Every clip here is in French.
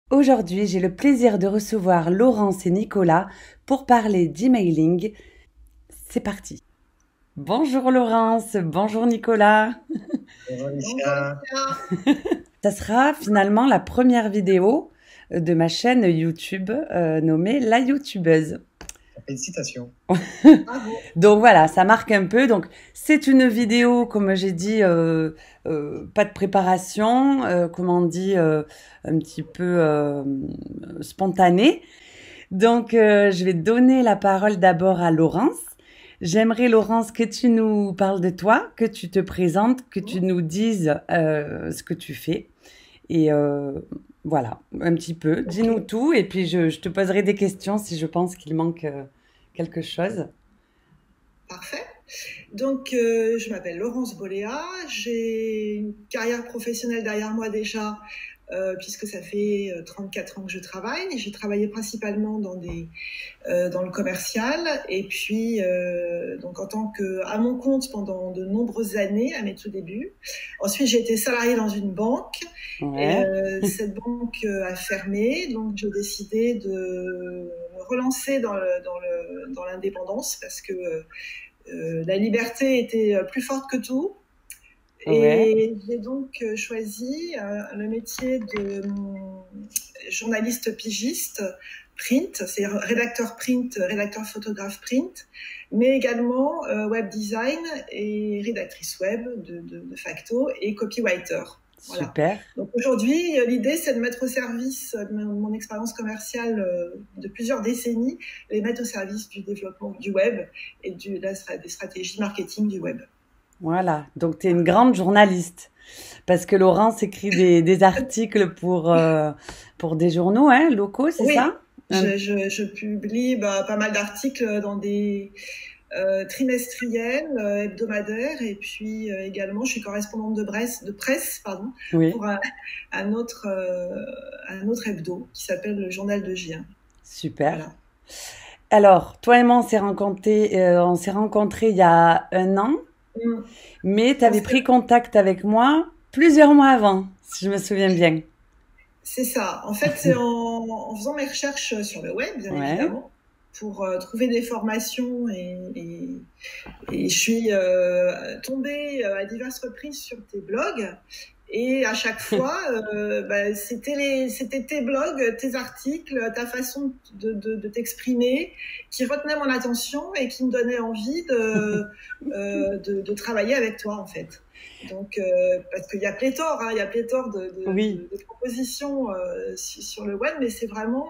Aujourd'hui, j'ai le plaisir de recevoir Laurence et Nicolas pour parler d'emailing. C'est parti. Bonjour Laurence, bonjour Nicolas. Bonjour Bonjour Alicia. Laetitia. Ça sera finalement la première vidéo de ma chaîne YouTube nommée La YouTubeuse. Félicitations. Bravo. Donc voilà, ça marque un peu. Donc c'est une vidéo, comme j'ai dit, pas de préparation, comme on dit, un petit peu spontanée. Donc, je vais donner la parole d'abord à Laurence. J'aimerais, Laurence, que tu nous parles de toi, que tu te présentes, que tu nous dises ce que tu fais. Et voilà, un petit peu. Ok, Dis-nous tout et puis je te poserai des questions si je pense qu'il manque quelque chose. parfait. Donc, je m'appelle Laurence Boléa. J'ai une carrière professionnelle derrière moi déjà, puisque ça fait 34 ans que je travaille. J'ai travaillé principalement dans le commercial et puis donc en tant que à mon compte pendant de nombreuses années à mes tout débuts. Ensuite, j'ai été salariée dans une banque et Ouais, cette banque a fermé, donc j'ai décidé de me relancer dans l'indépendance parce que la liberté était plus forte que tout. ouais, Et j'ai donc choisi le métier de journaliste pigiste print, c'est rédacteur print, rédacteur photographe print, mais également web design et rédactrice web de facto et copywriter. Voilà. super. Donc aujourd'hui, l'idée, c'est de mettre au service de mon expérience commerciale de plusieurs décennies, les mettre au service du développement du web et des stratégies marketing du web. Voilà, donc tu es une grande journaliste. Parce que Laurence écrit des articles pour des journaux hein, locaux, c'est Oui, ça? Un- je publie pas mal d'articles dans des trimestriels, hebdomadaires, et puis également, je suis correspondante de presse, pardon, Oui, pour un autre hebdo qui s'appelle le Journal de Gien. super. Voilà. Alors, toi et moi, on s'est rencontrés il y a un an, Mm. mais tu On avais pris contact avec moi plusieurs mois avant, si je me souviens bien. C'est ça. En fait, c'est en faisant mes recherches sur le web, bien Ouais, évidemment, pour trouver des formations et je suis tombée à diverses reprises sur tes blogs. Et à chaque fois, c'était tes blogs, tes articles, ta façon de t'exprimer qui retenait mon attention et qui me donnait envie de travailler avec toi, en fait. Donc, parce qu'il y a pléthore, hein, il y a pléthore oui, de propositions sur le web, mais c'est vraiment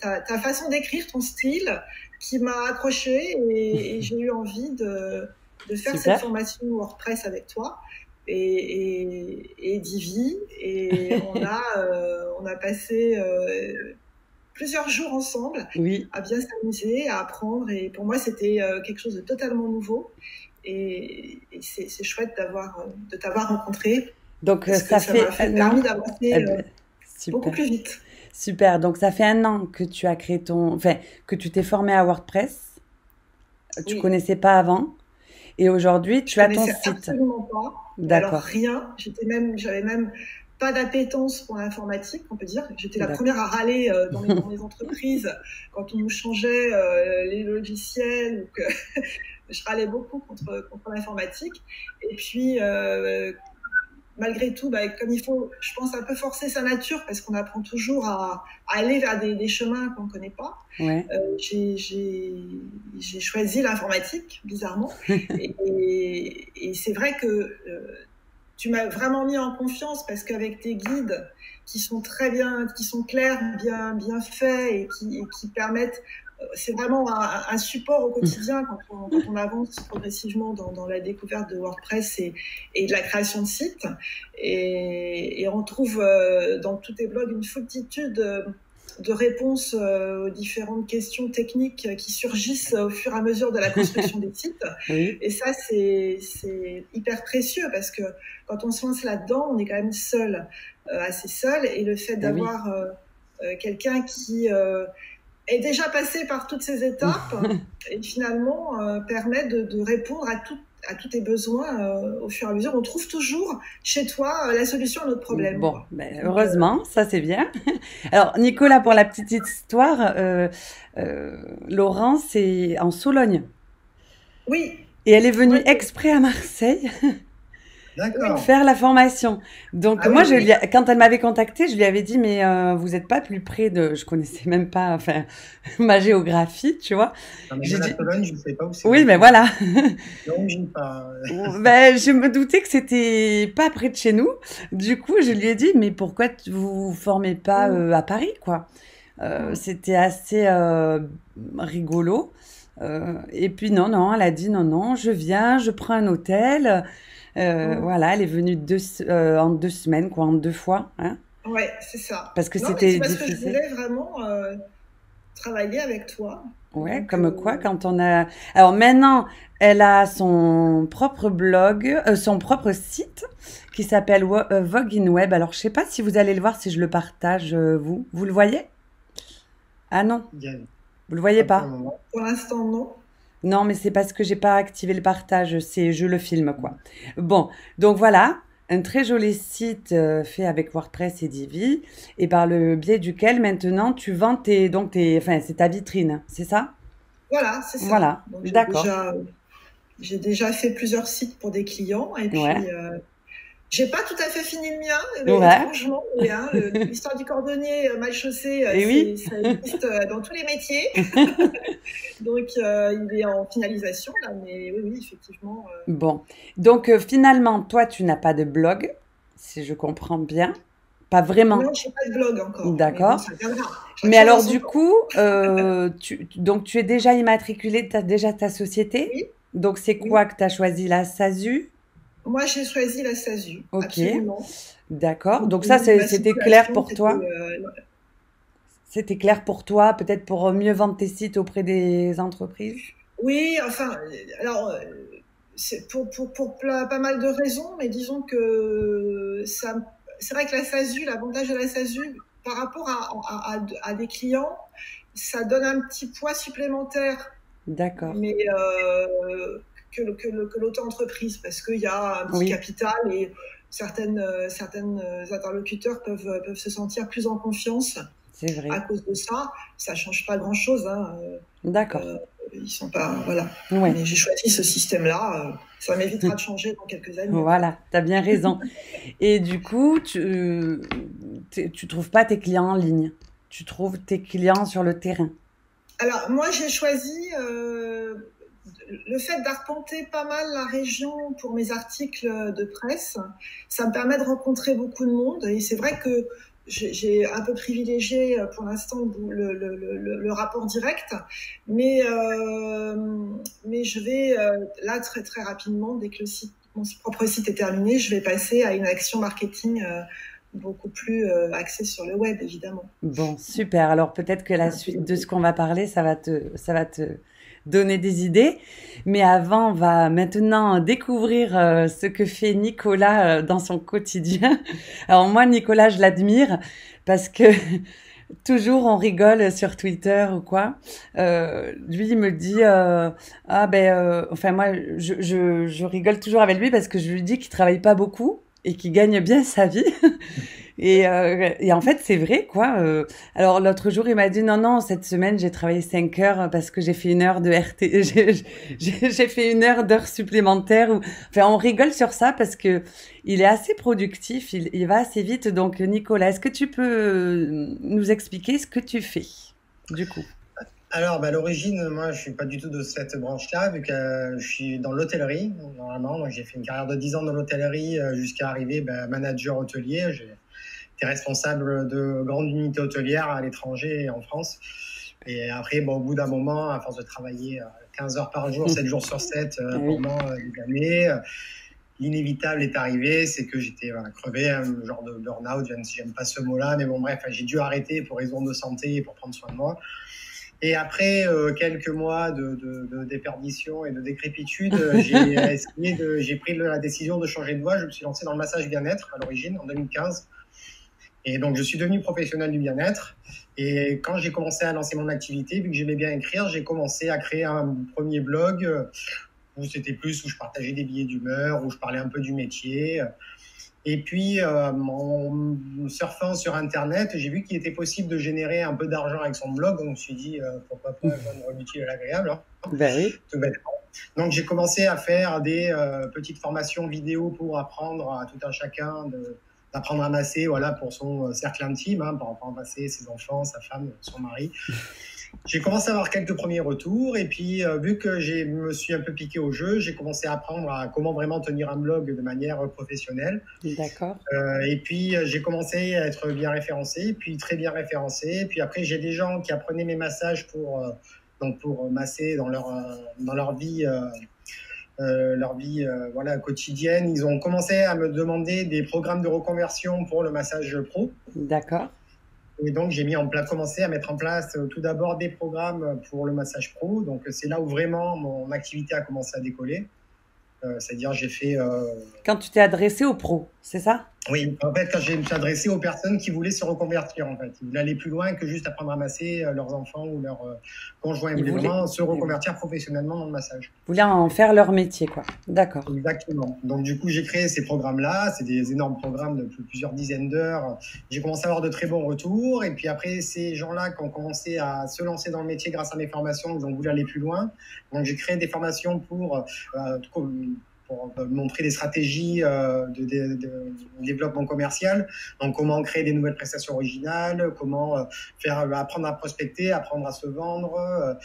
ta façon d'écrire, ton style, qui m'a accroché et j'ai eu envie de faire cette super. formation WordPress avec toi et Divi. Et on a passé plusieurs jours ensemble Oui, à bien s'amuser, à apprendre. Et pour moi, c'était quelque chose de totalement nouveau. Et c'est chouette de t'avoir rencontré donc parce que ça ça m'a fait un permis an. Eh d'avancer ben, beaucoup super, plus vite. super. Donc ça fait un an que tu as créé enfin, que tu t'es formé à WordPress. Tu Oui, connaissais pas avant, et aujourd'hui je tu as ton connaissais site. absolument pas, mais alors D'accord, rien. J'avais même pas d'appétence pour l'informatique, on peut dire. J'étais la d'accord. première à râler dans mes entreprises quand on nous changeait les logiciels ou que je râlais beaucoup contre l'informatique. Et puis, malgré tout, comme il faut, je pense, un peu forcer sa nature parce qu'on apprend toujours à aller vers des chemins qu'on ne connaît pas. Ouais, Euh, j'ai, j'ai, j'ai choisi l'informatique, bizarrement. Et c'est vrai que tu m'as vraiment mis en confiance parce qu'avec tes guides qui sont très bien, qui sont clairs, bien faits et qui permettent, c'est vraiment un support au quotidien quand on avance progressivement dans la découverte de WordPress et de la création de sites. Et on trouve dans tous tes blogs une foultitude de réponses aux différentes questions techniques qui surgissent au fur et à mesure de la construction des sites. oui, Et ça, c'est hyper précieux parce que quand on se lance là-dedans, on est quand même seul, assez seul. Et le fait eh oui. d'avoir quelqu'un qui est déjà passé par toutes ces étapes et finalement permet de répondre à tous tes besoins au fur et à mesure. On trouve toujours chez toi la solution à notre problème, Bon, quoi. ben, Donc, heureusement, ça c'est bien. Alors, Nicolas, pour la petite histoire, Laurence est en Sologne oui, et elle est venue oui, exprès à Marseille oui. D'accord. faire la formation. Donc Ah moi, oui, oui. quand elle m'avait contactée, je lui avais dit, mais vous n'êtes pas plus près de... Je connaissais même pas enfin, ma géographie, tu vois. Non, mais J'ai moi, la dit, Pologne, je ne sais pas où c'est oui, du mais tout. voilà. Non, je pas. Ben, je me doutais que c'était pas près de chez nous. Du coup, je lui ai dit, mais pourquoi vous vous formez pas Mm, à Paris, quoi? mm, C'était assez rigolo. Et puis non, non, elle a dit non, non, je viens, je prends un hôtel. mm. Voilà, elle est venue en 2 semaines, quoi, en 2 fois, hein, Ouais, c'est ça. parce que Non, mais c'était c'est parce que je difficile. voulais vraiment travailler avec toi. Ouais, Donc, comme quoi, quand on a... Alors maintenant, elle a son propre blog, son propre site qui s'appelle Vogue in Web. Alors, je sais pas si vous allez le voir, si je le partage, vous. Vous le voyez? Ah non, Il y a vous le voyez pas pour le pas? moment. pour l'instant, non. Non, mais c'est parce que j'ai pas activé le partage, c'est je le filme, quoi. Bon, donc voilà, un très joli site fait avec WordPress et Divi, et par le biais duquel maintenant tu vends enfin, c'est ta vitrine, c'est ça? Voilà, c'est ça. Voilà, Donc, d'accord. j'ai déjà fait plusieurs sites pour des clients et Ouais, puis j'ai pas tout à fait fini le mien, mais ouais, étrangement, hein, l'histoire du cordonnier mal chaussé, et oui. ça existe dans tous les métiers. Donc, il est en finalisation là, mais oui, oui, effectivement. Bon, donc finalement, toi, tu n'as pas de blog, si je comprends bien. Pas Non, vraiment, j'ai pas de blog encore, mais bon, d'accord. ça viendra. Chaque Mais chose en alors, son du temps. coup, donc tu es déjà immatriculé, tu as déjà ta société. Oui, Donc, c'est oui. quoi que tu as choisi, la SASU? Moi, j'ai choisi la SASU, Ok, absolument. d'accord. Compte Donc ça, tenu de ma c'était clair situation, pour c'était. toi? C'était clair pour toi, peut-être pour mieux vendre tes sites auprès des entreprises? Oui, enfin, alors, c'est pas mal de raisons, mais disons que c'est vrai que la SASU, l'avantage de la SASU par rapport à des clients, ça donne un petit poids supplémentaire, D'accord. mais que l'auto-entreprise, parce qu'il y a un petit Oui, capital et certaines interlocuteurs peuvent se sentir plus en confiance c'est à vrai. cause de ça. Ça change pas grand-chose, hein. D'accord. Ils sont pas, voilà. Ouais. Mais j'ai choisi ce système-là. Ça m'évitera de changer dans quelques années, en fait. Voilà, tu as bien raison. Et du coup, tu trouves pas tes clients en ligne. Tu trouves tes clients sur le terrain. Alors, moi, j'ai choisi le fait d'arpenter pas mal la région pour mes articles de presse. Ça me permet de rencontrer beaucoup de monde. Et c'est vrai que j'ai un peu privilégié pour l'instant le rapport direct, mais je vais là très très rapidement, dès que mon propre site est terminé, je vais passer à une action marketing beaucoup plus axée sur le web, évidemment. Bon, super. Alors peut-être que la suite de ce qu'on va parler, ça va te donner des idées. Mais avant, on va maintenant découvrir ce que fait Nicolas dans son quotidien. Alors moi, Nicolas, je l'admire parce que toujours on rigole sur Twitter ou quoi. Lui, il me dit ah ben enfin moi, je rigole toujours avec lui parce que je lui dis qu'il travaille pas beaucoup et qu'il gagne bien sa vie. Et en fait, c'est vrai, quoi. Alors, l'autre jour, il m'a dit, non, non, cette semaine, j'ai travaillé 5 heures parce que j'ai fait une heure de RT, j'ai fait une heure d'heures supplémentaires. Enfin, on rigole sur ça parce que il est assez productif, il va assez vite. Donc, Nicolas, est-ce que tu peux nous expliquer ce que tu fais, du coup? Alors, à l'origine, moi, je suis pas du tout de cette branche-là, vu que je suis dans l'hôtellerie, normalement. Donc, j'ai fait une carrière de 10 ans dans l'hôtellerie jusqu'à arriver manager hôtelier. J'ai été responsable de grandes unités hôtelières à l'étranger et en France. Et après, au bout d'un moment, à force de travailler 15 heures par jour, 7 jours sur 7 Ah oui, pendant des années, l'inévitable est arrivé, c'est que j'étais crevé, un genre de burn-out, même si j'aime pas ce mot-là, mais bon, bref, j'ai dû arrêter pour raison de santé et pour prendre soin de moi. Et après quelques mois de déperdition et de décrépitude, j'ai pris la décision de changer de voie. Je me suis lancé dans le massage bien-être à l'origine, en 2015. Et donc, je suis devenu professionnel du bien-être. Et quand j'ai commencé à lancer mon activité, vu que j'aimais bien écrire, j'ai commencé à créer un premier blog où c'était plus où je partageais des billets d'humeur, où je parlais un peu du métier. Et puis, en surfant sur Internet, j'ai vu qu'il était possible de générer un peu d'argent avec son blog. Donc, je me suis dit, pourquoi pas joindre l'utile à l'agréable, hein, Ben oui. tout bêtement. Donc, j'ai commencé à faire des petites formations vidéo pour apprendre à tout un chacun d'apprendre à masser, voilà, pour son cercle intime, hein, pour apprendre à masser ses enfants, sa femme, son mari. J'ai commencé à avoir quelques premiers retours et puis vu que je me suis un peu piqué au jeu, j'ai commencé à apprendre à comment vraiment tenir un blog de manière professionnelle. D'accord. Et puis j'ai commencé à être bien référencé, puis très bien référencé. Puis après j'ai des gens qui apprenaient mes massages donc pour masser dans leur vie. Voilà, quotidienne. Ils ont commencé à me demander des programmes de reconversion pour le massage pro. D'accord. Et donc, j'ai commencé à mettre en place tout d'abord des programmes pour le massage pro. Donc, c'est là où vraiment mon activité a commencé à décoller. C'est-à-dire, j'ai fait... Quand tu t'es adressé aux pros, c'est ça? Oui, en fait, quand je me suis adressé aux personnes qui voulaient se reconvertir, en fait. Ils voulaient aller plus loin que juste apprendre à masser leurs enfants ou leurs conjoints. Ils voulaient vraiment se reconvertir professionnellement dans le massage. Ils voulaient en faire leur métier, quoi. D'accord. Exactement. Donc, du coup, j'ai créé ces programmes-là. C'est des énormes programmes de plusieurs dizaines d'heures. J'ai commencé à avoir de très bons retours. Et puis après, ces gens-là qui ont commencé à se lancer dans le métier grâce à mes formations, ils ont voulu aller plus loin. Donc, j'ai créé des formations pour montrer des stratégies de développement commercial. Donc, comment créer des nouvelles prestations originales, comment apprendre à prospecter, apprendre à se vendre.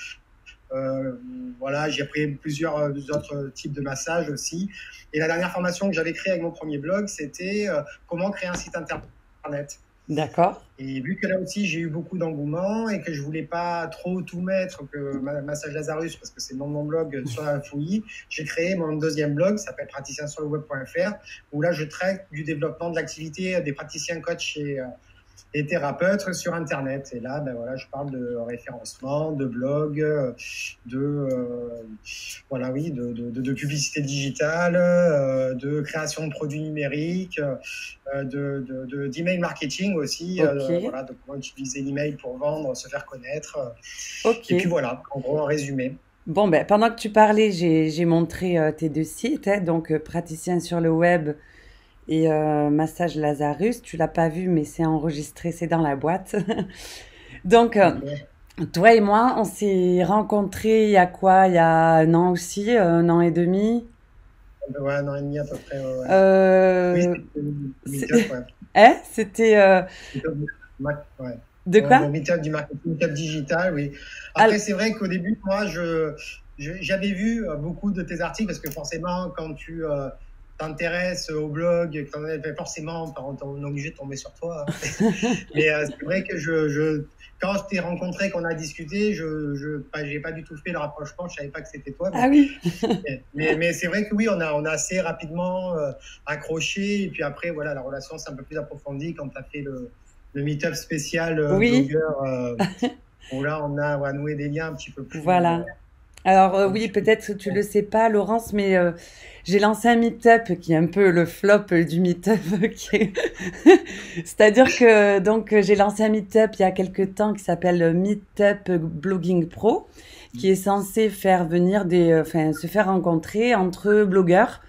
Voilà, j'ai appris plusieurs autres types de massages aussi. Et la dernière formation que j'avais créée avec mon premier blog, c'était comment créer un site internet. D'accord. Et vu que là aussi j'ai eu beaucoup d'engouement et que je voulais pas trop tout mettre, que Massage Lazarus, parce que c'est le nom de mon blog, soit fouillis, j'ai créé mon deuxième blog, ça s'appelle praticiensurleweb.fr, où là je traite du développement de l'activité des praticiens coachs et thérapeutes sur Internet. Et là, ben voilà, je parle de référencement, de blog, de publicité digitale, de création de produits numériques, d'email marketing aussi, Ok. voilà, de comment utiliser l'email pour vendre, se faire connaître. Ok. Et puis voilà, en gros, en résumé. Bon, ben, pendant que tu parlais, j'ai montré tes deux sites, hein, donc praticien sur le web et massage Lazarus. Tu l'as pas vu, mais c'est enregistré, c'est dans la boîte. Donc, toi et moi, on s'est rencontrés il y a quoi? Il y a un an aussi, un an et demi. Ouais, un an et demi à peu près. Ouais. Euh, Oui, c'est- meet-up, ouais. hein? C'était Ouais. de quoi? Mon meet-up du marketing, meet-up digital, oui. Al- Après, c'est vrai qu'au début, moi, j'avais vu beaucoup de tes articles parce que forcément, quand tu t'intéresses au blog, forcément, on est obligé de tomber sur toi, hein. Mais c'est vrai que quand je t'ai rencontré, qu'on a discuté, j'ai pas du tout fait le rapprochement, je savais pas que c'était toi. Ah oui. Mais c'est vrai que oui, on a assez rapidement accroché. Et puis après, voilà, la relation s'est un peu plus approfondie quand tu as fait le meet-up spécial Oui, blogueur, où là, on a noué des liens un petit peu plus. voilà. Alors Un oui, petit peu peut-être que tu le sais pas, Laurence, mais j'ai lancé un meet-up qui est un peu le flop du meet-up. C'est-à-dire que donc j'ai lancé un meet-up il y a quelques temps qui s'appelle Meetup Blogging Pro, qui est censé faire venir se faire rencontrer entre blogueurs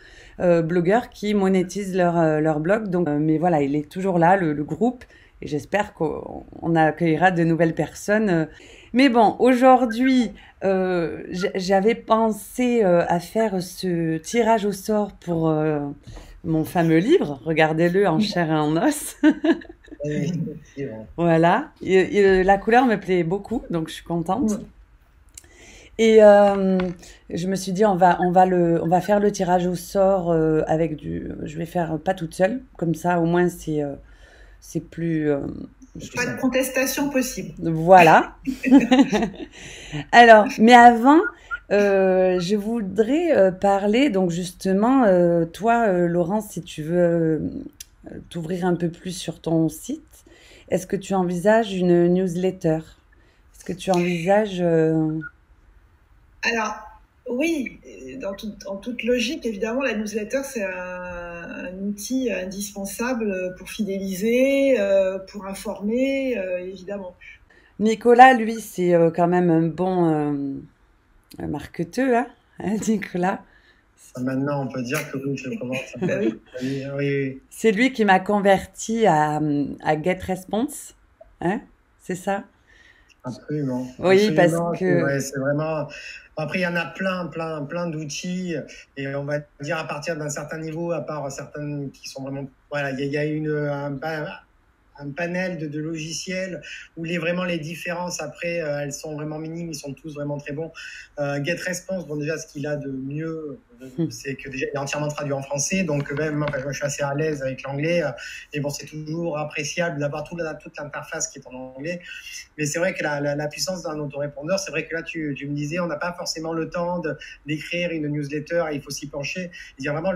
qui monétisent leur blog. Donc, mais voilà, il est toujours là, le groupe, et j'espère qu'on accueillera de nouvelles personnes. Mais bon, aujourd'hui, j'avais pensé à faire ce tirage au sort pour mon fameux livre. Regardez-le en chair et en os. Voilà. La couleur me plaît beaucoup, donc je suis contente. Et je me suis dit, on va faire le tirage au sort je vais faire pas toute seule, comme ça au moins c'est plus. Pas de contestation possible. Voilà. Alors, mais avant, je voudrais parler, donc justement, toi, Laurence, si tu veux t'ouvrir un peu plus sur ton site, est-ce que tu envisages une newsletter? Est-ce que tu envisages... Alors, oui, en toute logique, évidemment, la newsletter, c'est un outil indispensable pour fidéliser, pour informer, évidemment. Nicolas, lui, c'est quand même un bon marketeur, hein, Nicolas? Ça, maintenant, on peut dire que oui, je commence à... Bah oui. Oui, oui. C'est lui qui m'a converti à GetResponse, hein? C'est ça? Absolument, Oui, parce absolument. que C'est vraiment. Après, il y en a plein d'outils. Et on va dire à partir d'un certain niveau, à part certaines qui sont vraiment. Voilà, il y a un panel de logiciels où vraiment les différences, après, elles sont vraiment minimes. Ils sont tous vraiment très bons. GetResponse, bon, déjà, ce qu'il a de mieux, c'est que déjà, il est entièrement traduit en français. Donc, même moi, je suis assez à l'aise avec l'anglais. Et bon, c'est toujours appréciable d'avoir toute l'interface qui est en anglais. Mais c'est vrai que la puissance d'un autorépondeur, c'est vrai que là, tu me disais, on n'a pas forcément le temps d'écrire une newsletter, il faut s'y pencher. Il y a vraiment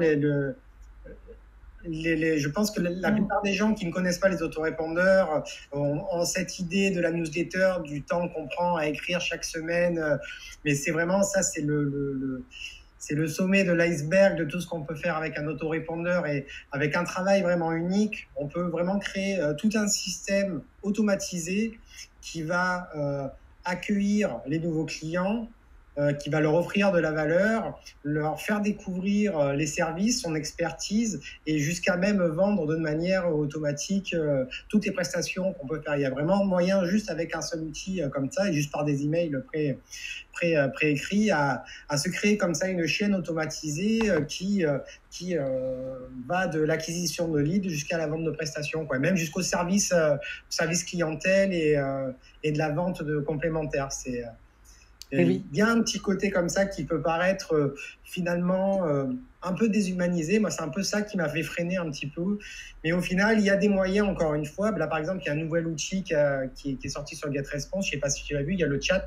je pense que la plupart des gens qui ne connaissent pas les autorépondeurs ont cette idée de la newsletter, du temps qu'on prend à écrire chaque semaine. Mais c'est vraiment ça, c'est c'est le sommet de l'iceberg de tout ce qu'on peut faire avec un autorépondeur, et avec un travail vraiment unique, on peut vraiment créer tout un système automatisé qui va accueillir les nouveaux clients, qui va leur offrir de la valeur, leur faire découvrir les services, son expertise, et jusqu'à même vendre de manière automatique toutes les prestations qu'on peut faire. Il y a vraiment moyen, juste avec un seul outil comme ça, et juste par des emails préécrits, à se créer comme ça une chaîne automatisée qui va de l'acquisition de leads jusqu'à la vente de prestations, quoi. Même jusqu'au service clientèle et de la vente de complémentaires. oui. Il y a un petit côté comme ça qui peut paraître finalement un peu déshumanisé. Moi, c'est un peu ça qui m'a fait freiner un petit peu. Mais au final, il y a des moyens, encore une fois. Là, par exemple, il y a un nouvel outil qui est sorti sur GetResponse. Je ne sais pas si tu l'as vu, il y a le chat.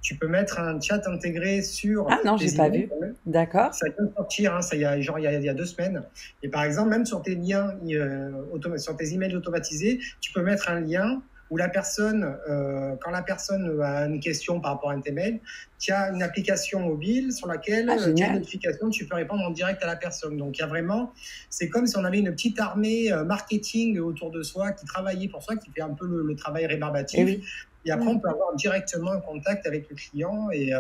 Tu peux mettre un chat intégré sur Ah non, j'ai tes pas emails. vu. D'accord. Ça vient de sortir, hein, ça, il y a 2 semaines. Et par exemple, même sur tes liens, sur tes emails automatisés, tu peux mettre un lien où la personne, quand la personne a une question par rapport à un tes mails, tu as une application mobile sur laquelle tu as une notification, tu peux répondre en direct à la personne. Donc il y a vraiment, c'est comme si on avait une petite armée marketing autour de soi qui travaillait pour soi, qui fait un peu le travail rébarbatif. Oui. Et après, on peut avoir directement un contact avec le client et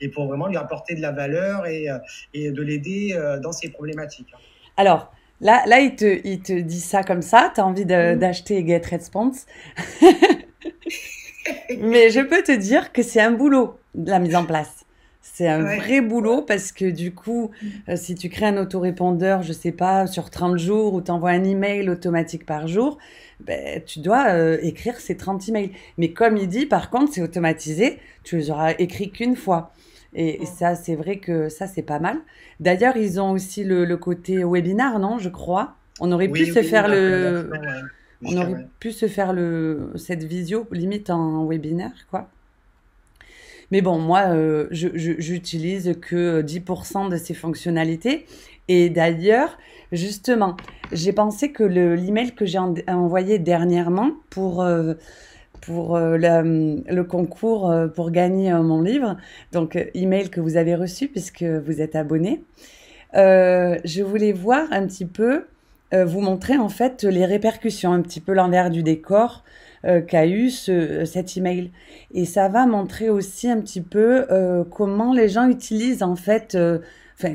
pour vraiment lui apporter de la valeur et de l'aider dans ses problématiques. Alors, là il te dit ça comme ça, tu as envie d'acheter GetResponse. Mais je peux te dire que c'est un boulot, la mise en place. C'est un vrai boulot parce que du coup, si tu crées un autorépondeur, je sais pas, sur 30 jours ou tu envoies un email automatique par jour, ben, tu dois écrire ces 30 emails. Mais comme il dit, par contre, c'est automatisé, tu les auras écrits qu'une fois. Et ça, c'est vrai que ça, c'est pas mal. D'ailleurs, ils ont aussi le côté webinar, non, je crois. On aurait pu se faire cette visio limite en webinaire, quoi. Mais bon, moi, j'utilise que 10% de ces fonctionnalités. Et d'ailleurs, justement, j'ai pensé que l'email que j'ai envoyé dernièrement pour le concours pour gagner mon livre, donc email que vous avez reçu puisque vous êtes abonné, je voulais voir un petit peu, vous montrer en fait les répercussions, un petit peu l'envers du décor qu'a eu cet email. Et ça va montrer aussi un petit peu comment les gens utilisent en fait,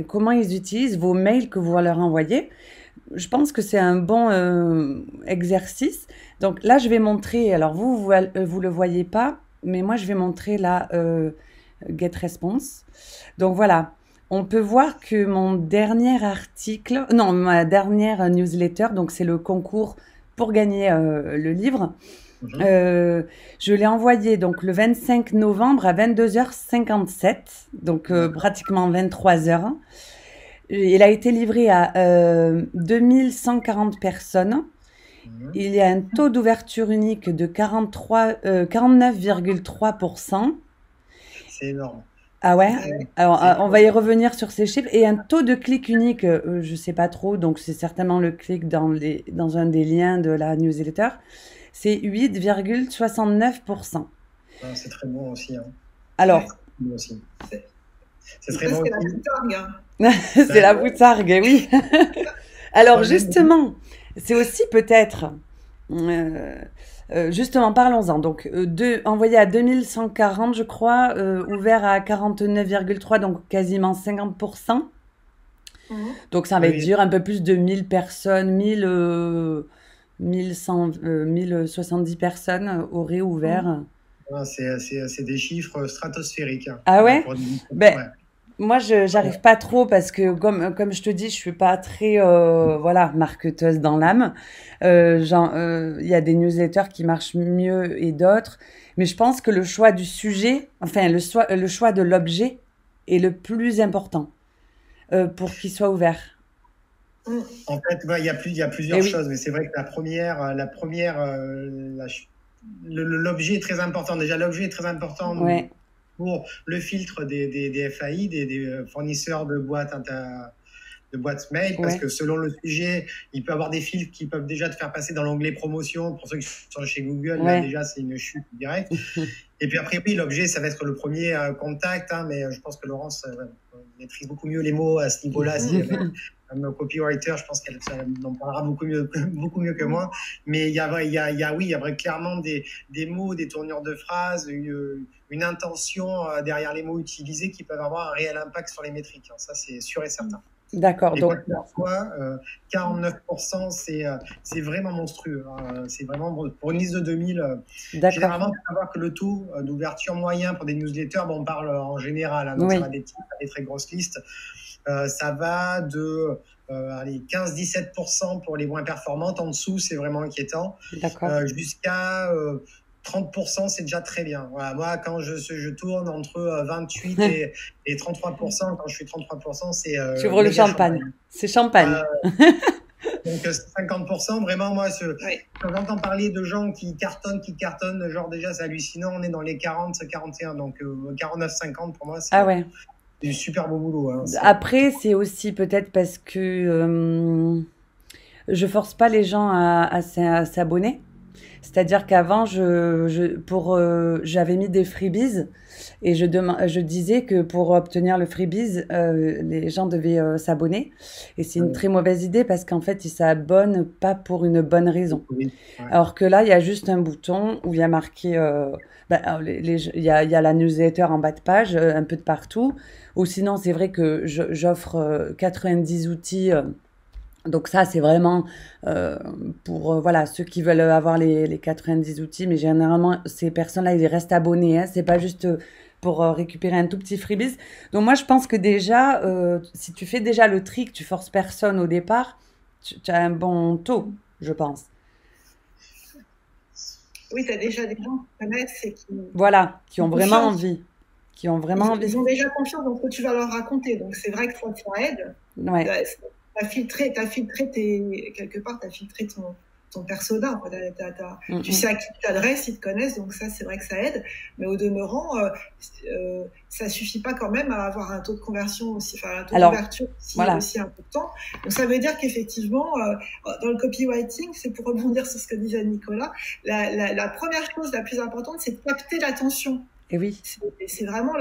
comment ils utilisent vos mails que vous leur envoyez. Je pense que c'est un bon exercice. Donc là, je vais montrer, alors vous le voyez pas, mais moi je vais montrer la GetResponse. Donc voilà, on peut voir que mon dernier article, non, ma dernière newsletter, donc c'est le concours pour gagner le livre. Je l'ai envoyé donc le 25 novembre à 22h57, donc pratiquement 23h. Il a été livré à 2140 personnes. Il y a un taux d'ouverture unique de 49,3%. C'est énorme. Ah ouais? Alors, on va y revenir sur ces chiffres. Et un taux de clic unique, je ne sais pas trop, donc c'est certainement le clic dans un des liens de la newsletter. C'est 8,69%. C'est très bon aussi. Hein. Alors, c'est très bon. C'est la boutargue. Hein. C'est la boutargue, oui. Alors justement, c'est aussi peut-être, justement, parlons-en. Donc, envoyé à 2140, je crois, ouvert à 49,3, donc quasiment 50%. Mhm. Donc ça va être Oui, dire un peu plus de 1000 personnes, 1100, 1070 personnes auraient Mhm. ouvert. non, c'est des chiffres stratosphériques, hein. Ah ouais? Pour Ben, ouais. moi, j'arrive pas trop parce que, comme je te dis, je suis pas très, voilà, marketeuse dans l'âme. Il y a des newsletters qui marchent mieux et d'autres. Mais je pense que le choix du sujet, enfin, le choix de l'objet est le plus important pour qu'il soit ouvert. Mhm. En fait, ouais, il y a Eh plusieurs oui, choses, mais c'est vrai que l'objet est très important. Déjà, l'objet est très important ouais, pour le filtre des FAI, des fournisseurs de boîtes mail, parce ouais, que selon le sujet, il peut y avoir des filtres qui peuvent déjà te faire passer dans l'onglet promotion. Pour ceux qui sont chez Google, là ouais. déjà, c'est une chute directe. Et puis après, oui, l'objet, ça va être le premier contact, hein, mais je pense que Laurence maîtrise beaucoup mieux les mots à ce niveau-là. Si elle est un copywriter, je pense qu'elle en parlera beaucoup mieux que moi. Mais oui, il y a clairement des mots, des tournures de phrases, une intention derrière les mots utilisés qui peuvent avoir un réel impact sur les métriques, hein. Ça, c'est sûr et certain. D'accord. Et quoi Donc, qu'il en soit, 49%, c'est vraiment monstrueux, hein. C'est vraiment, pour une liste de 2000, d'accord. généralement, il faut savoir que le taux d'ouverture moyen pour des newsletters, bon, on parle en général, hein, donc ça va Oui, des petites à des très grosses listes, ça va de allez, 15-17% pour les moins performantes. En dessous, c'est vraiment inquiétant. d'accord. Jusqu'à 30%, c'est déjà très bien. Voilà, moi, quand je tourne entre 28 et 33%, quand je suis 33%, c'est Tu ouvres le méga champagne. champagne. C'est champagne. Euh, donc 50%, vraiment, moi, Ouais. quand j'entends parler de gens qui cartonnent, genre déjà, c'est hallucinant. On est dans les 40, 41, donc 49-50 pour moi, Ah c'est ouais. du super beau boulot, hein. Après, c'est aussi peut-être parce que je force pas les gens à s'abonner. C'est-à-dire qu'avant, j'avais mis des freebies et je disais que pour obtenir le freebies, les gens devaient s'abonner. Et c'est une Ouais, très mauvaise idée parce qu'en fait, ils s'abonnent pas pour une bonne raison. oui, ouais. Alors que là, il y a juste un bouton où il y a marqué, il y a la newsletter en bas de page, un peu de partout. Ou sinon, c'est vrai que j'offre 90 outils. Donc ça, c'est vraiment pour voilà, ceux qui veulent avoir les 90 outils. Mais généralement, ces personnes-là, ils restent abonnés, hein. C'est pas juste pour récupérer un tout petit freebies. Donc moi, je pense que déjà, si tu fais déjà le trick, tu forces personne au départ, tu as un bon taux, je pense. Oui, tu as déjà des gens qui connaissent et Voilà, qui ont ont vraiment confiance. envie. Qui ont vraiment Ils envie. ont déjà confiance dans ce que tu vas leur raconter. Donc, c'est vrai que ça aide. Tu Ouais. as, filtré, quelque part, tu as filtré ton persona. Mm, Tu mm. sais à qui tu t'adresses, ils te connaissent. Donc, ça, c'est vrai que ça aide. Mais au demeurant, ça suffit pas quand même à avoir un taux de conversion aussi, enfin, un taux Alors, d'ouverture voilà. aussi important. Donc, ça veut dire qu'effectivement, dans le copywriting, c'est pour rebondir sur ce que disait Nicolas, la première chose la plus importante, c'est de capter l'attention. Et oui. C'est vraiment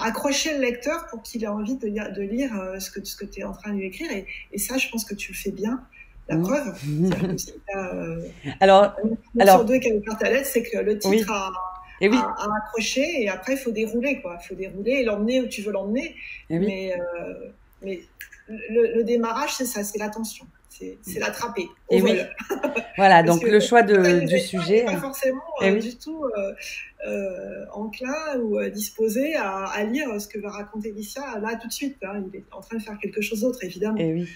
accrocher le lecteur pour qu'il ait envie de lire ce que tu es en train de lui écrire. Et ça, je pense que tu le fais bien. La Mm. preuve, c'est-à-dire que si tu as Alors, une sur alors, deux qui a ouvert ta lettre, c'est que le titre oui. Et oui. a accroché et après, il faut dérouler, quoi. Il faut dérouler et l'emmener où tu veux l'emmener. Et oui. Mais le démarrage, c'est ça, c'est l'attention. C'est l'attraper au Et oui. vol. Voilà, Parce donc que le choix du n'est sujet. pas forcément Et oui. du tout enclin ou disposé à lire ce que va raconter Licia là tout de suite, hein. Il est en train de faire quelque chose d'autre, évidemment. Et oui.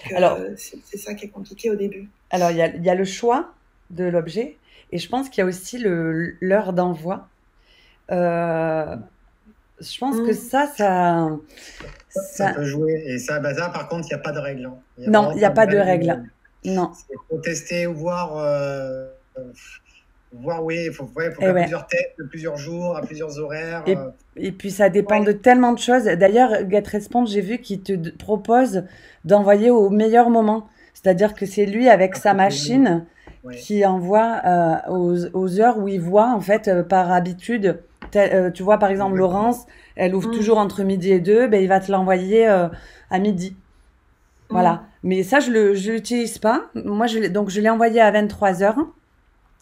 Donc, Alors, c'est ça qui est compliqué au début. alors il y a le choix de l'objet et je pense qu'il y a aussi l'heure d'envoi. Euh, je pense que Ça ça, peut jouer. Et ça, bah, ça par contre, il n'y a pas de règle, hein. Il n'y a non, vraiment il n'y a pas de pas de règle. règle. Non. Il faut tester ou voir, oui, il faut Et faire ouais. plusieurs tests, de plusieurs jours, à plusieurs horaires. Et puis ça dépend Ouais. de tellement de choses. D'ailleurs, GetResponse, j'ai vu qu'il te propose d'envoyer au meilleur moment. C'est-à-dire que c'est lui avec sa machine Ouais. qui envoie aux heures où il voit, en fait, par habitude. Tu vois, par exemple, Laurence, elle ouvre toujours entre midi et 2, ben, il va te l'envoyer à midi. Voilà. Mais ça, je l'utilise pas. Moi, donc je l'ai envoyé à 23 heures.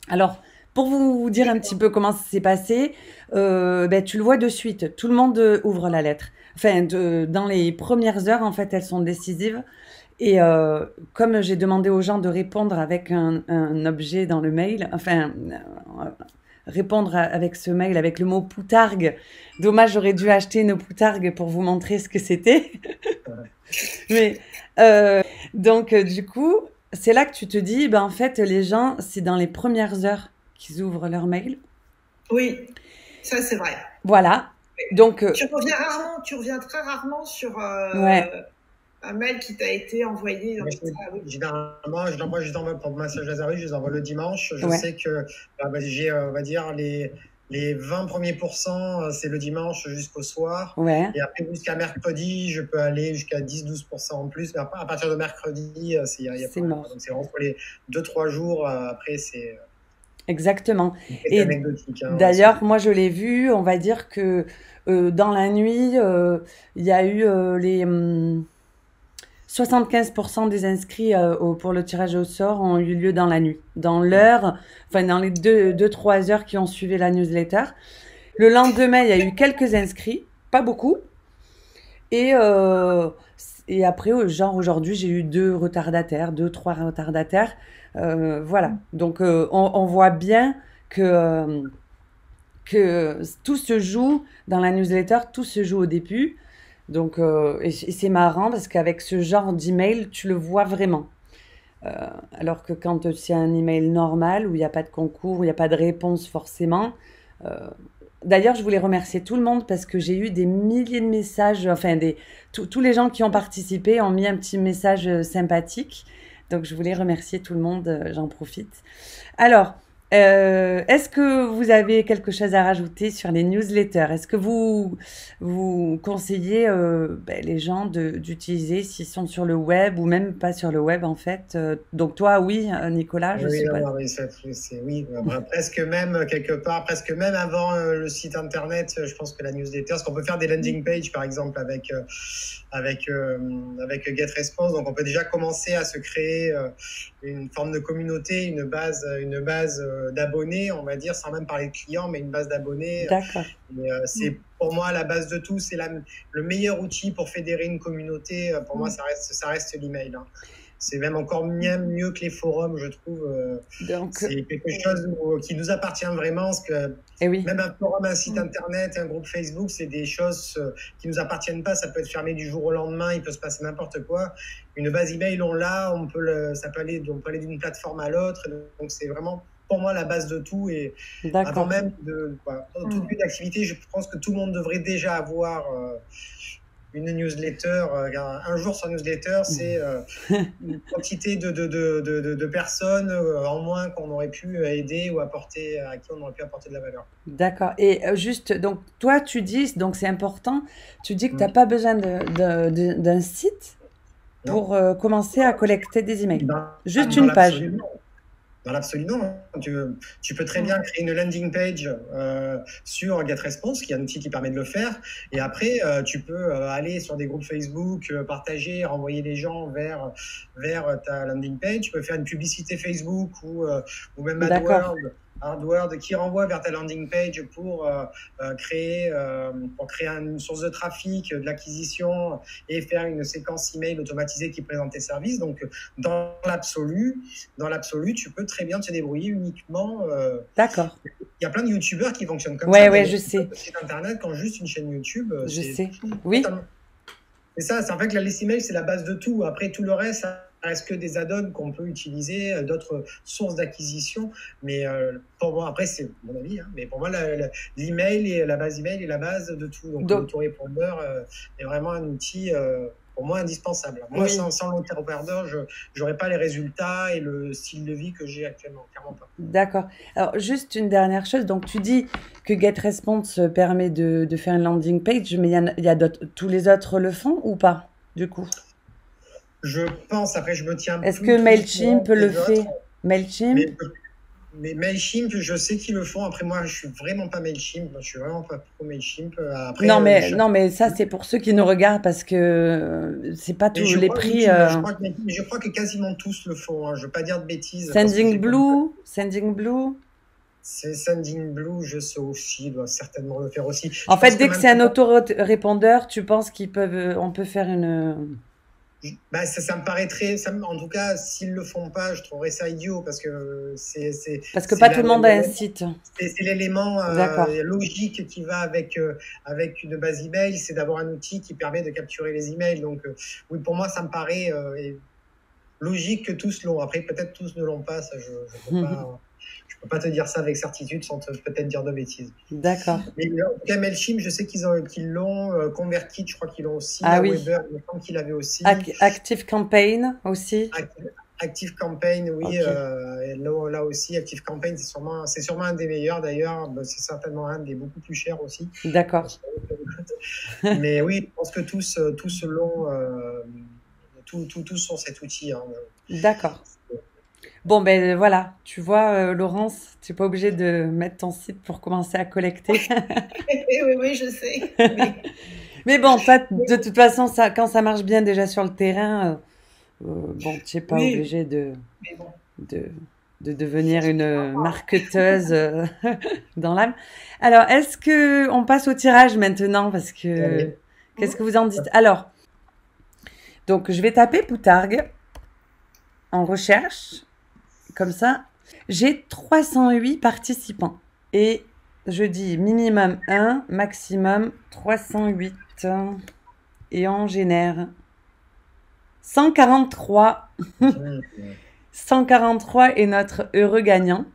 Alors, pour vous dire un petit peu comment ça s'est passé, ben, tu le vois de suite. Tout le monde ouvre la lettre. enfin, dans les premières heures, en fait, elles sont décisives. Et comme j'ai demandé aux gens de répondre avec un objet dans le mail, enfin, répondre avec ce mail, avec le mot poutargue. Dommage, j'aurais dû acheter une poutargue pour vous montrer ce que c'était. Mais donc, du coup, c'est là que tu te dis, ben, en fait, les gens, c'est dans les premières heures qu'ils ouvrent leur mail. Oui, ça c'est vrai. Voilà. Donc, Tu reviens très rarement sur ouais, un mail qui t'a été envoyé. Moi, généralement, moi, je les envoie pour message réservé, je les envoie le dimanche. Je ouais, sais que j'ai, on va dire, les 20 premiers pourcents, c'est le dimanche jusqu'au soir. ouais, Et après, jusqu'à mercredi, je peux aller jusqu'à 10-12% en plus. Mais après, à partir de mercredi, il y a c'est pas. mort. Donc, c'est vraiment pour les 2-3 jours. Après, Exactement. c'est Et anecdotique. Hein, ouais, d'ailleurs, moi, je l'ai vu, on va dire que dans la nuit, il y a eu les 75% des inscrits pour le tirage au sort ont eu lieu dans la nuit, dans l'heure, enfin dans les 2-3 heures qui ont suivi la newsletter. Le lendemain, il y a eu quelques inscrits, pas beaucoup. Et, euh, et après, genre aujourd'hui, j'ai eu 2 retardataires, 2-3 retardataires. Voilà. Donc, on voit bien que tout se joue dans la newsletter, tout se joue au début. Donc, et c'est marrant parce qu'avec ce genre d'email, tu le vois vraiment. Euh, alors que quand c'est un email normal où il n'y a pas de concours, où il n'y a pas de réponse forcément. euh, D'ailleurs, je voulais remercier tout le monde parce que j'ai eu des milliers de messages, enfin tous les gens qui ont participé ont mis un petit message sympathique. Donc, je voulais remercier tout le monde, j'en profite. Alors, est-ce que vous avez quelque chose à rajouter sur les newsletters? Est-ce que vous conseillez ben, les gens d'utiliser s'ils sont sur le web ou même pas sur le web en fait? Donc toi, oui, Nicolas, je oui, non, suppose. non, oui, oui, presque même quelque part, presque même avant le site internet, je pense que la newsletter, parce qu'on peut faire des landing pages par exemple avec GetResponse, donc on peut déjà commencer à se créer une forme de communauté, une base d'abonnés, on va dire, sans même parler de clients, mais une base d'abonnés. D'accord. C'est pour moi la base de tout, c'est le meilleur outil pour fédérer une communauté. Pour moi, ça reste l'email. Hein. C'est même encore mieux que les forums, je trouve. Donc, C'est quelque chose qui nous appartient vraiment, parce que eh oui, même un forum, un site internet, un groupe Facebook, c'est des choses qui nous appartiennent pas. Ça peut être fermé du jour au lendemain, il peut se passer n'importe quoi. Une base email, on l'a, on peut aller d'une plateforme à l'autre. Donc c'est vraiment pour moi la base de tout. Et avant d'accord. même dans toute une activité, je pense que tout le monde devrait déjà avoir une newsletter. Un jour sur newsletter, c'est une quantité de personnes en moins qu'on aurait pu aider ou apporter, à qui on aurait pu apporter de la valeur. D'accord. Et juste, donc toi, tu dis, donc c'est important, tu dis que tu n'as Mm. pas besoin d'un site Non, pour commencer à collecter des emails. dans, Juste dans une page. l'absolu, non. Dans l'absolu, non. Tu peux très bien créer une landing page sur GetResponse, qui est un outil qui permet de le faire. Et après, tu peux aller sur des groupes Facebook, partager, renvoyer les gens vers ta landing page. Tu peux faire une publicité Facebook ou même D'accord. AdWords qui renvoie vers ta landing page pour créer une source de trafic, de l'acquisition et faire une séquence email automatisée qui présente tes services. Donc, dans l'absolu, tu peux très bien te débrouiller uniquement. D'accord. Il y a plein de youtubeurs qui fonctionnent comme Ouais, ça. ouais, D'ailleurs, je sais. le site internet, quand juste une chaîne YouTube, Je c'est sais. Oui, totalement. C'est ça, c'est en fait que la liste email, c'est la base de tout. Après, tout le reste, ça reste que des add-ons qu'on peut utiliser, d'autres sources d'acquisition. Mais pour moi, après, c'est mon avis, hein, mais pour moi, l'email et la base email est la base de tout. Donc, donc, l'autorépondeur est vraiment un outil, pour moi, indispensable. Moi, oui, sans l'autorépondeur, je n'aurais pas les résultats et le style de vie que j'ai actuellement. Clairement pas. d'accord. Alors, juste une dernière chose. Donc, tu dis que GetResponse permet de faire une landing page, mais il y a d'autres, tous les autres le font ou pas, du coup? Je pense, après, je me tiens Est-ce plus que tout au Mailchimp courant le des autres. fait? Mailchimp? Mais Mais Mailchimp, je sais qu'ils le font. Après, moi, je suis vraiment pas Mailchimp. Je suis vraiment pas pro Mailchimp. Après, Non, mais ça, c'est pour ceux qui nous regardent parce que c'est pas mais tous les oui, prix. je crois que quasiment tous le font. Hein. Je veux pas dire de bêtises parce que Sending j'ai pas. Blue, Sending Blue. C'est Sending Blue, je sais aussi, il doit certainement le faire aussi. En fait, dès que c'est un autorépondeur, tu penses on peut faire une... Bah, ça me paraît en tout cas, s'ils le font pas, je trouverais ça idiot parce que Parce que pas tout le monde a un site. C'est l'élément logique qui va avec une base email, c'est d'avoir un outil qui permet de capturer les emails. Donc, oui, pour moi, ça me paraît logique que tous l'ont. Après, peut-être tous ne l'ont pas, ça, je peux pas te dire ça avec certitude sans peut-être dire de bêtises. D'accord. Mais en tout cas, Mailchimp, je sais qu'ils l'ont. Convertit, je crois qu'ils l'ont aussi. Ah oui. Weber, il me semble qu'il avait aussi. Active Campaign aussi. Active Campaign, oui. Okay. Là aussi, Active Campaign, c'est sûrement un des meilleurs d'ailleurs. C'est certainement un des beaucoup plus chers aussi. D'accord. Mais oui, je pense que tous l'ont. Tous ont cet outil. Hein. D'accord. Bon, ben voilà, tu vois, Laurence, tu n'es pas obligée de mettre ton site pour commencer à collecter. Oui, je sais. Mais bon, toi, de toute façon, quand ça marche bien déjà sur le terrain, bon, tu n'es pas obligée de devenir une marketeuse dans l'âme. Alors, est-ce qu'on passe au tirage maintenant? Parce que, qu'est-ce que vous en dites? Alors, donc, je vais taper Poutargue en recherche. Comme ça, j'ai 308 participants. Et je dis minimum 1, maximum 308. Et on génère 143. 143 est notre heureux gagnant.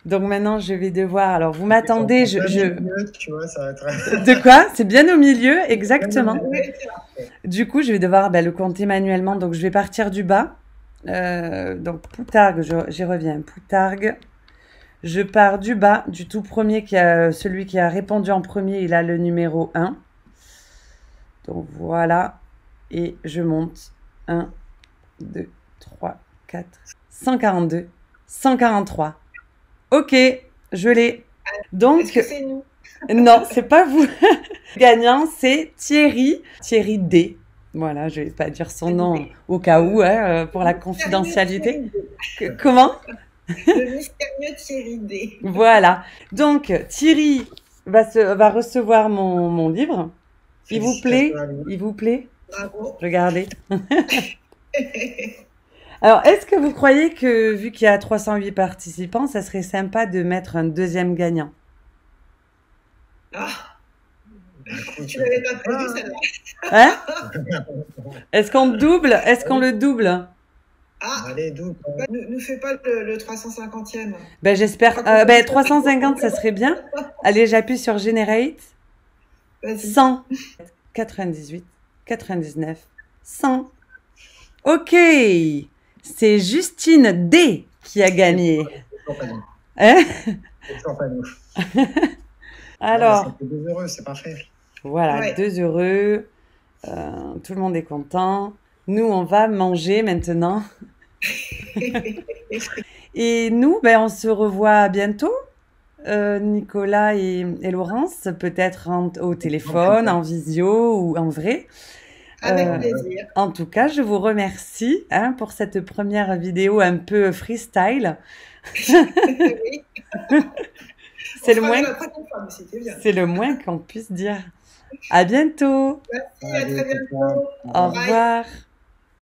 Donc maintenant, je vais devoir... Alors, vous m'attendez, Tu vois, ça va être... De quoi? C'est bien au milieu, exactement. Du coup, je vais devoir le compter manuellement. Donc, je vais partir du bas. Donc Poutargue, j'y reviens. Poutargue, je pars du bas, du tout premier, celui qui a répondu en premier, il a le numéro 1. Donc voilà, et je monte 1, 2, 3, 4, 142, 143. Ok, je l'ai. Donc, est-ce que c'est nous? Non, c'est pas vous. Gagnant, c'est Thierry D. Voilà, je vais pas dire son nom au cas où, pour la confidentialité. Comment? Le mystérieux Thierry D. Voilà. Donc, Thierry va recevoir mon livre. Il vous plaît? Il vous plaît? Bravo. Regardez. Alors, est-ce que vous croyez que, vu qu'il y a 308 participants, ça serait sympa de mettre un deuxième gagnant? Ah, tu l'avais pas prévu, celle-là. Hein? Est-ce qu'on double? Est-ce qu'on le double? Ah, allez, double. Ne fais pas le 350e. Ben, j'espère. 350, ça serait bien. Allez, j'appuie sur Generate. 100, 98, 99, 100. Ok. C'est Justine D qui a gagné. Hein? Alors. C'est 2 heureux, c'est parfait. Voilà, 2 heureux. Tout le monde est content. Nous, on va manger maintenant. Et nous, on se revoit bientôt. Nicolas et Laurence, peut-être au téléphone, en visio ou en vrai. Avec plaisir. En tout cas, je vous remercie pour cette première vidéo un peu freestyle. Oui. C'est le moins qu'on puisse dire. À bientôt. Merci, à très bientôt. Au revoir.